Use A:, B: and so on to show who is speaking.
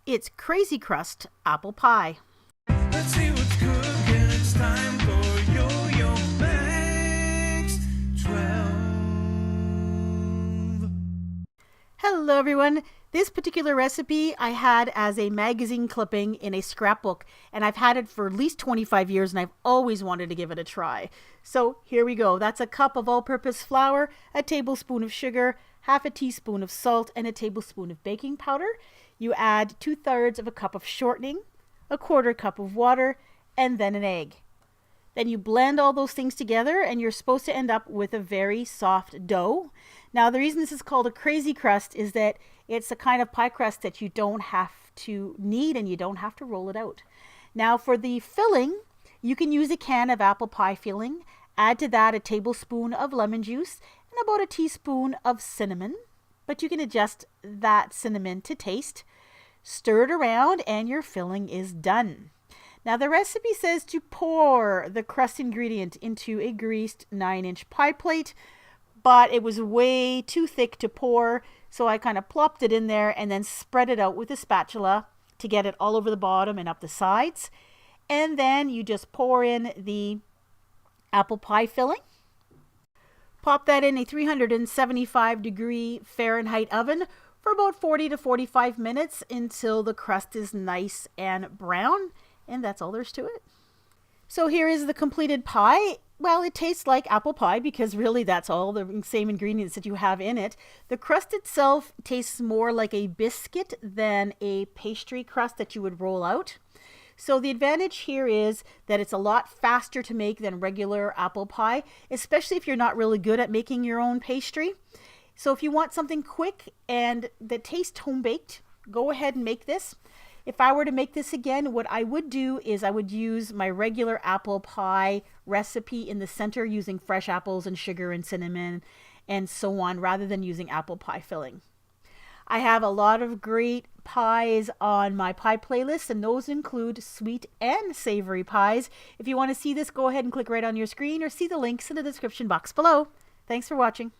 A: It's Crazy Crust Apple Pie.
B: Let's see what's cooking. It's time for yoyomax12.
A: Hello everyone. This particular recipe I had as a magazine clipping in a scrapbook, and I've had it for at least 25 years and I've always wanted to give it a try. So here we go. That's a cup of all-purpose flour, a tablespoon of sugar, half a teaspoon of salt, and a tablespoon of baking powder. You add 2/3 of a cup of shortening, a 1/4 cup of water, and then an egg. Then you blend all those things together and you're supposed to end up with a very soft dough. Now the reason this is called a crazy crust is that it's a kind of pie crust that you don't have to knead and you don't have to roll it out. Now for the filling, you can use a can of apple pie filling. Add to that a tablespoon of lemon juice and about a teaspoon of cinnamon. But you can adjust that cinnamon to taste. Stir it around and your filling is done. Now the recipe says to pour the crust ingredient into a greased 9-inch pie plate, but it was way too thick to pour, so I kind of plopped it in there and then spread it out with a spatula to get it all over the bottom and up the sides. And then you just pour in the apple pie filling. Pop that in a 375-degree Fahrenheit oven for about 40 to 45 minutes until the crust is nice and brown. And that's all there's to it. So here is the completed pie. Well, it tastes like apple pie because really that's all the same ingredients that you have in it. The crust itself tastes more like a biscuit than a pastry crust that you would roll out. So the advantage here is that it's a lot faster to make than regular apple pie, especially if you're not really good at making your own pastry. So if you want something quick and that tastes home-baked, go ahead and make this. If I were to make this again, what I would do is I would use my regular apple pie recipe in the center using fresh apples and sugar and cinnamon and so on, rather than using apple pie filling. I have a lot of great pies on my pie playlist, and those include sweet and savory pies. If you want to see this, go ahead and click right on your screen or see the links in the description box below. Thanks for watching.